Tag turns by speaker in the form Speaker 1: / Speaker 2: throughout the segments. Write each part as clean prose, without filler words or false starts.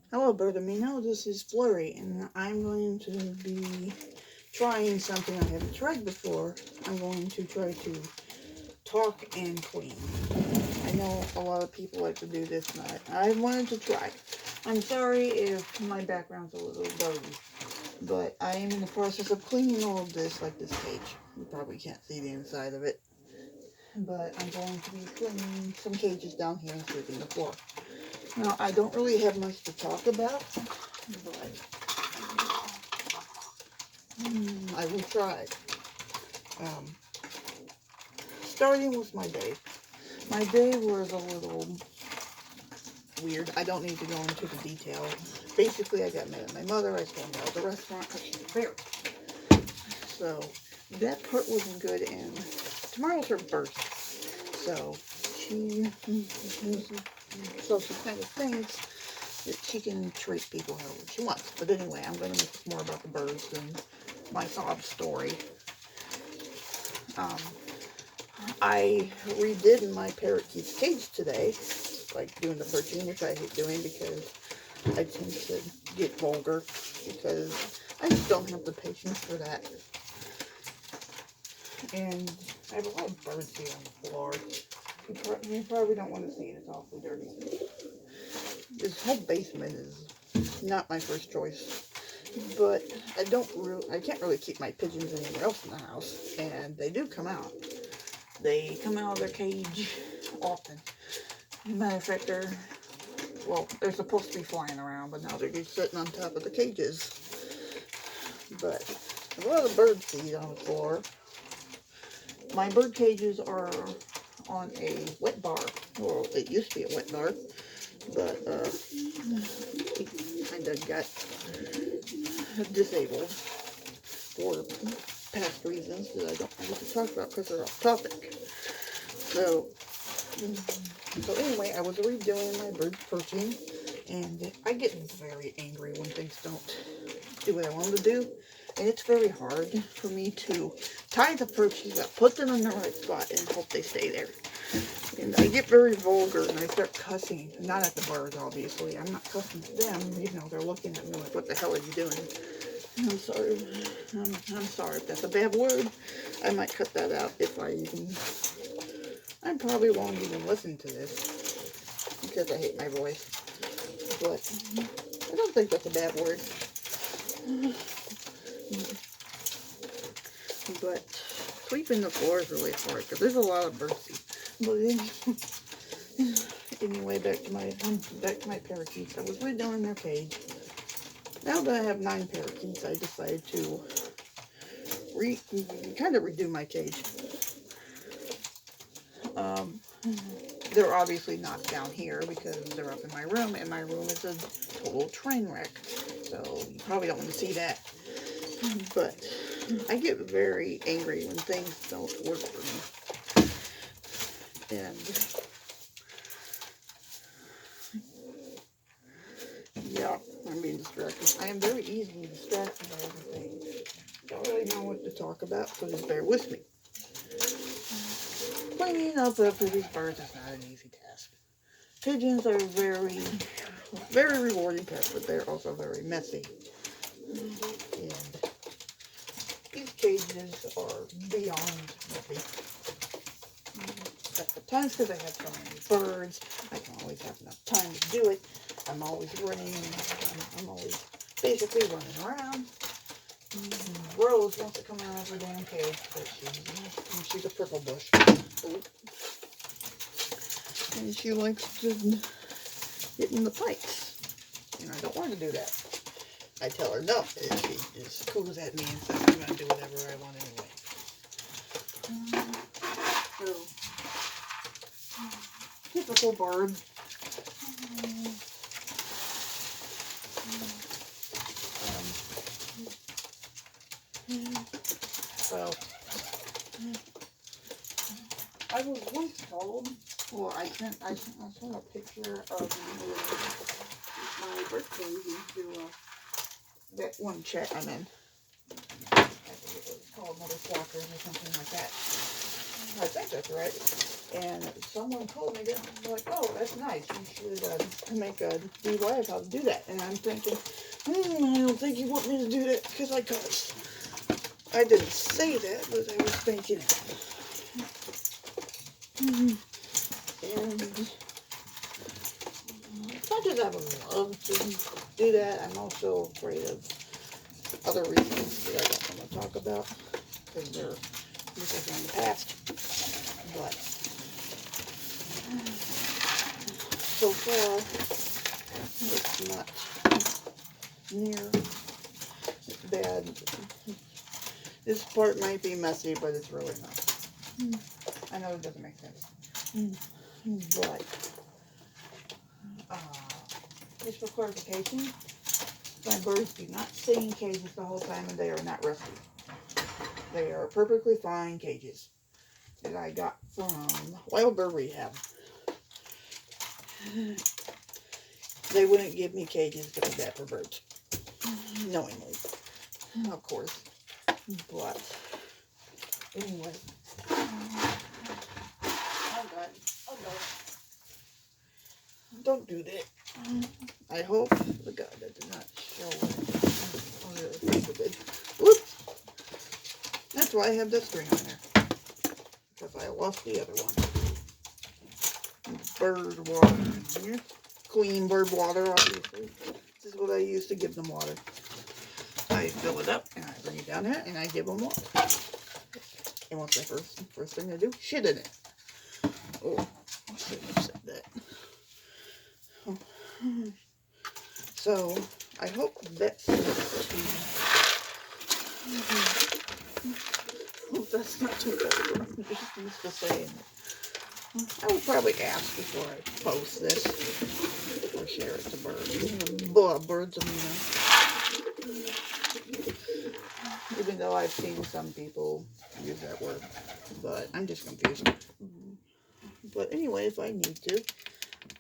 Speaker 1: Hello, bird amino. This is Flurry, and I'm going to be trying something I haven't tried before. I'm going to try to talk and clean. I know a lot of people like to do this, and I wanted to try. I'm sorry if my background's a little dirty, but I am in the process of cleaning all of this, like this cage. You probably can't see the inside of it, but I'm going to be cleaning some cages down here and sweeping the floor. Now, I don't really have much to talk about, but I will try. Um, Starting with my day. My day was a little weird. I don't need to go into the details. Basically, I got mad at my mother. I told her out of the restaurant because she's a bear. So, that part wasn't good, and tomorrow's her birthday. So, she kind of thinks that she can treat people however she wants. But anyway, I'm going to make this more about the birds than my sob story. I redid my parakeet's cage today, like doing the perching, which I hate doing because I tend to get vulgar because I just don't have the patience for that. And I have a lot of birds here on the floor. You probably don't want to see it. It's awfully dirty. This whole basement is not my first choice, but I can't really keep my pigeons anywhere else in the house, and they do come out. They come out of their cage often. Matter of fact, they're supposed to be flying around, but now they're just sitting on top of the cages. But there's a lot of bird seed on the floor. My bird cages are on a wet bar. Well, it used to be a wet bar, but it kind of got disabled for past reasons that I don't want to talk about because they're off topic. So anyway, I was redoing my bird perching, and I get very angry when things don't do what I want them to do. And it's very hard for me to tie the perches up, put them in the right spot, and hope they stay there. And I get very vulgar, and I start cussing. Not at the birds, obviously. I'm not cussing at them, even though they're looking at me like, what the hell are you doing? I'm sorry. I'm sorry if that's a bad word. I might cut that out if I even... I probably won't even listen to this because I hate my voice. But I don't think that's a bad word. But sweeping the floor is really hard because there's a lot of birdseed. But anyway, back to my parakeets. I was redoing their cage. Now that I have 9 parakeets, I decided to kind of redo my cage. They're obviously not down here because they're up in my room, and my room is a total train wreck. So you probably don't want to see that. But I get very angry when things don't work for me. And yeah, I'm being distracted. I am very easily distracted by everything. Don't really know what to talk about, so just bear with me. Cleaning up after these birds is not an easy task. Pigeons are very, very rewarding pets, but they're also very messy. And these cages are beyond messy. At times, because I have so many birds, I don't always have enough time to do it. I'm always running. I'm always basically running around. Rose wants to come out of her damn cage, but she's a prickle bush. And she likes to get in the fights. And I don't want to do that. I tell her no. And she just coos at me and says I'm going to do whatever I want anyway. So, typical bird. So, I was once told, well, I sent a picture of my birthday into that one chat I'm in. I think it was called Mother Flockers or something like that. I think that's right. And someone told me that. I'm like, oh, that's nice. You should make a DIY of how to do that. And I'm thinking, I don't think you want me to do that because I cuss. I didn't say that, but I was thinking it. And as much as I would love to do that, I'm also afraid of other reasons that I don't want to talk about because they're from the past. But so far, it's not near bad. This part might be messy, but it's really not. I know it doesn't make sense. But, just for clarification, my birds do not stay in cages the whole time and they are not rescued. They are perfectly fine cages that I got from Wild Bird Rehab. They wouldn't give me cages that were bad for birds. Knowingly. Of course. But, anyway. Oh God. Oh God. Don't do that. I hope the God that did not show it. Oh, really think it did. Whoops. That's why I have that string on there. Because I lost the other one. Bird water here. Clean bird water, obviously. This is what I use to give them water. I fill it up and I bring it down there and I give them water. And what's the first thing I do? Shit in it. Oh, I shouldn't have said that. Oh. So, I hope that's not too... hope that's not too bad. I'm just used to saying it. I would probably ask before I post this or share it to birds. Birds, even though I've seen some people use that word, but I'm just confused. But anyway, if I need to,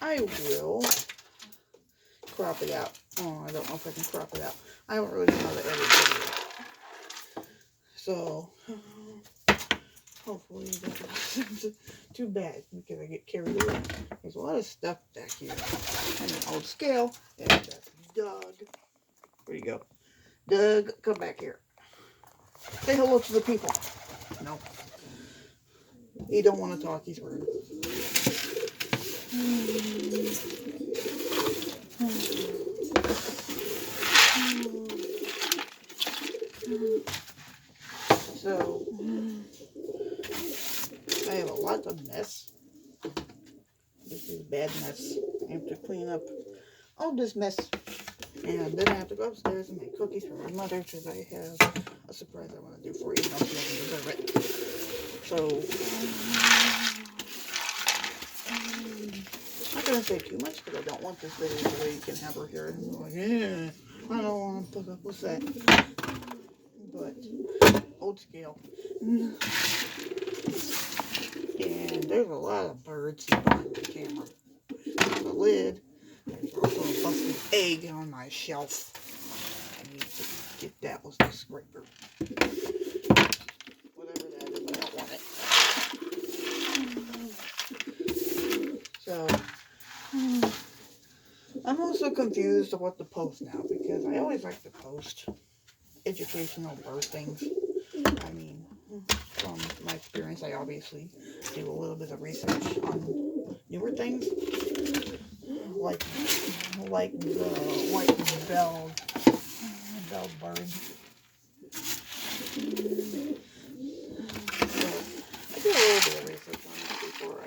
Speaker 1: I will crop it out. Oh, I don't know if I can crop it out. I don't really know how to edit video. So, hopefully that isn't too bad because I get carried away. There's a lot of stuff back here. And an old scale. And that's Doug. Where you go? Doug, come back here. Say hello to the people. No. He don't want to talk. He's rude. So, I have a lot of mess. This is bad mess. I have to clean up all this mess. And then I have to go upstairs and make cookies for my mother because I have a surprise I want to do for you. No, she doesn't deserve it. So, I'm not going to say too much because I don't want this video so you can have her hear it and go, yeah, I don't want to put up with that. But, old scale. And there's a lot of birds behind the camera. There's a lid. There's also a busted egg on my shelf. I need to get that with the scraper. Whatever that is, I don't want it. So, I'm also confused of what to post now because I always like to post educational bird things. I mean, from my experience, I obviously do a little bit of research on newer things. Like the white-belled bird. So, I do a little bit of research on it before I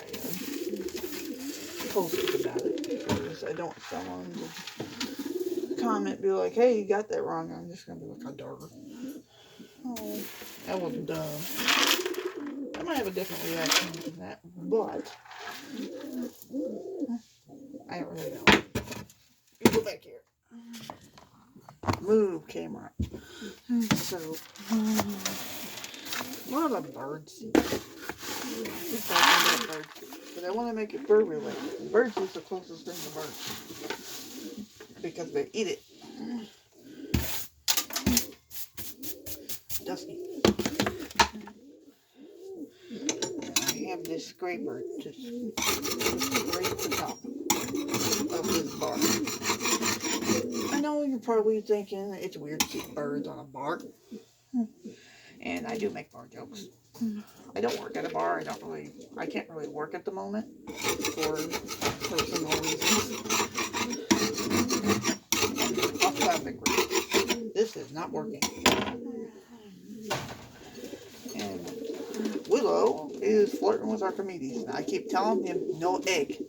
Speaker 1: post about it. Because I don't want someone to comment, be like, hey, you got that wrong. I'm just going to be like, darn. Oh, that was dumb. I might have a different reaction to that, but I don't really know. You go back here. Move, camera. So, a lot of birds. We're talking about birds. But I want to make it bird related. Birds is the closest thing to birds. Because they eat it. Dusty. I have this gray bird just right at the top of this bar. I know you're probably thinking it's weird to see birds on a bar. And I do make bar jokes. I don't work at a bar. I can't really work at the moment for personal reasons. Off topic. This is not working. And Willow is flirting with Archimedes. I keep telling him no egg,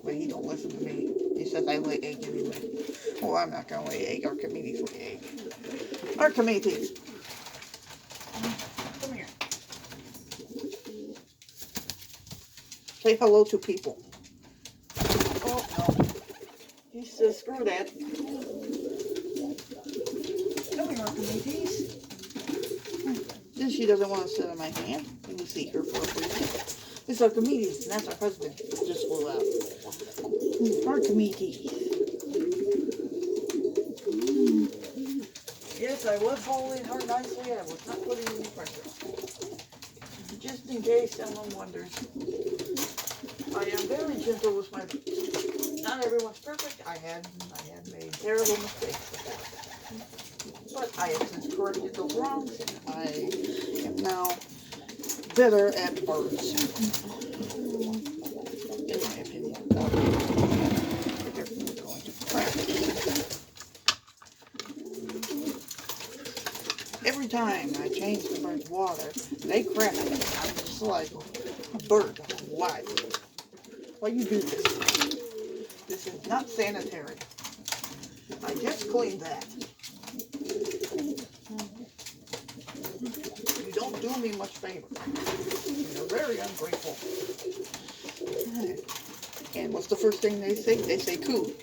Speaker 1: but he don't listen to me. He says I lay egg anyway. Well, I'm not gonna lay egg. Archimedes lay egg. Archimedes, come here. Say hello to people. Oh no. He says screw that. Come here, Archimedes. Since she doesn't want to sit on my hand, let me see her for a brief. It's Archimedes, and that's her husband who just flew out. Archimedes. Yes, I was holding her nicely. I was not putting any pressure on her. Just in case someone wonders. I am very gentle with my... Not everyone's perfect. I had made terrible mistakes with that. But I have since corrected those wrongs, and I am now better at birds. In my opinion. They're going to crack. Every time I change the bird's water, they crack it. I'm just like a bird. Why? Why you do this? This is not sanitary. I just cleaned that. You don't do me much favor. You're very ungrateful. And what's the first thing they say? They say coo.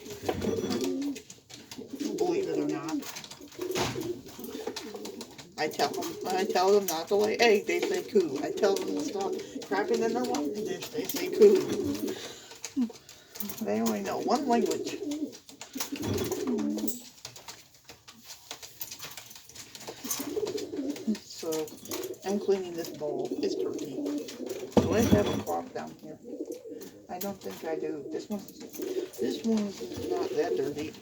Speaker 1: Believe it or not. I tell them not to lay egg, they say coo. I tell them to stop crapping in their water dish, they say coo. They only know one language. So, I'm cleaning this bowl. It's dirty. Do I have a cloth down here? I don't think I do. This one's not that dirty.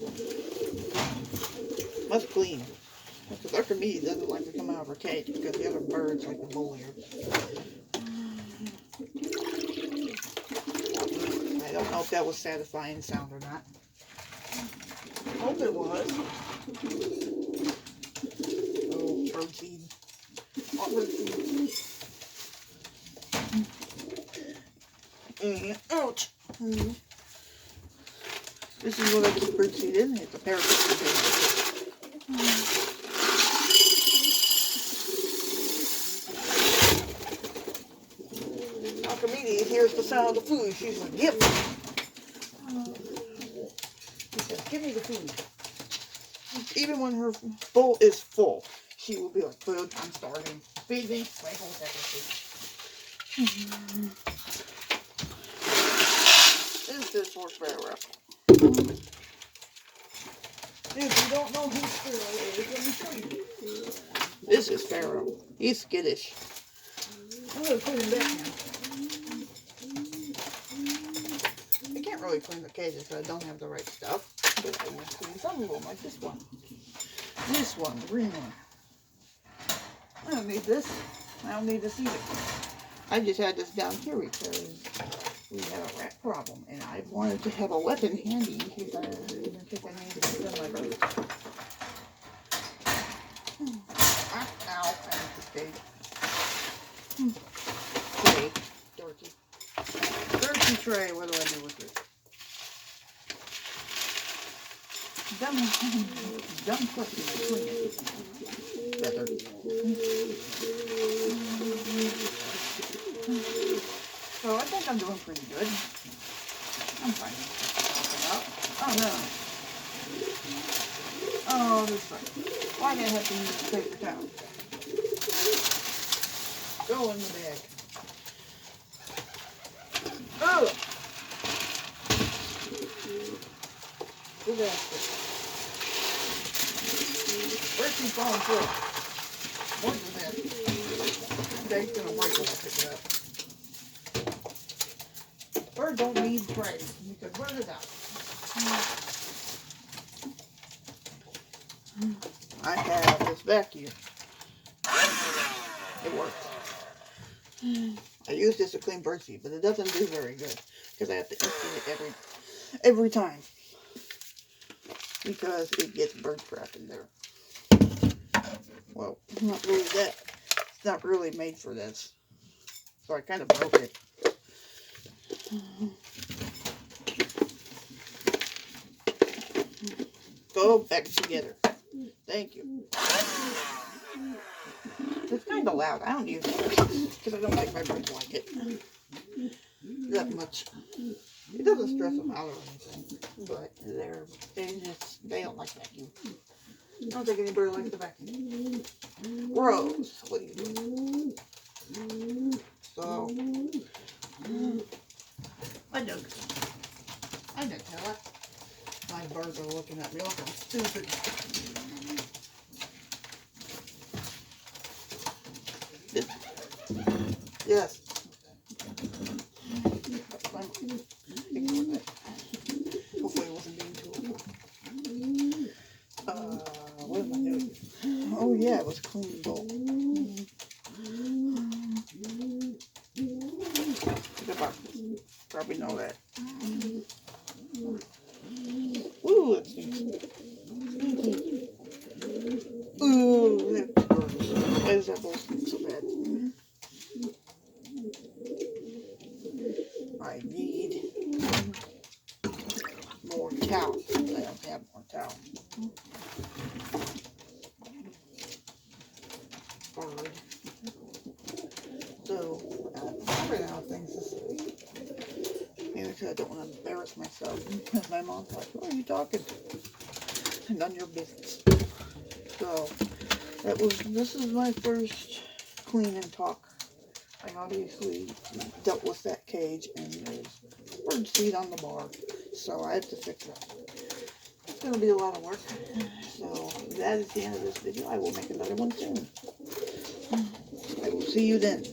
Speaker 1: Must clean. Because Archimedes doesn't like to come out of her cage because the other birds like to bully her. I don't know if that was satisfying sound or not. Hope it was. Oh, birdseed. Oh, birdseed. And ouch. This is what I keep birdseed in. It's a parakeet container. Archimedes hears the sound of the food. She's like, yep. She says, give me the food. Even when her bowl is full, she will be like, food, I'm starving. Feed me, my whole second. This is for Pharaoh. If you don't know who Pharaoh is, let me show you. This is Pharaoh. He's skittish. I'm going to put him back now. I can't really clean the cages because I don't have the right stuff. But I will clean some of them, like this one. This one, the green one. I don't need this. I don't need this either. I just had this down here because we had a rat problem, and I wanted to have a weapon handy in case I need to put on my bird. Ow, I hit this cage. Tray, dirty. Dirty tray, what do I do with it? Dumb question, I clean it. Better. So I think I'm doing pretty good. I'm fine. Oh no. Oh, this sucks. Why did I have to use the paper towel? Go in the bag. Oh! Good basket. Where's she falling through? More than that. Bag's gonna break when I pick it up. bird don't need praise. You can burn it out. I have this vacuum. It works. I use this to clean birdseed, but it doesn't do very good because I have to empty it every time because it gets bird crap in there. Well, not really that. It's not really made for this, so I kind of broke it. Go back together. Thank you. It's kind of loud. I don't use it because I don't think my birds like it that much. It doesn't stress them out or anything, but they don't like vacuum. I don't think anybody likes the vacuum. Rose, what are you doing? So, I know tell it. My birds are looking at me like I'm stupid. Yes. Hopefully it wasn't being too loud. What am I doing? Oh yeah, it was clean the bowl. Probably know that. Ooh, that's stinky. Ooh, that burns. Why does that bowl stink so bad? I need more towels. I don't have more towels. Bird. So, I ran out of things to say. Maybe because I don't want to embarrass myself. Because my mom's like, "What are you talking?" None of your business. So, this is my first clean and talk. I obviously dealt with that cage and there's bird seed on the bar. So I have to fix that. It's going to be a lot of work. So that is the end of this video. I will make another one soon. I will see you then.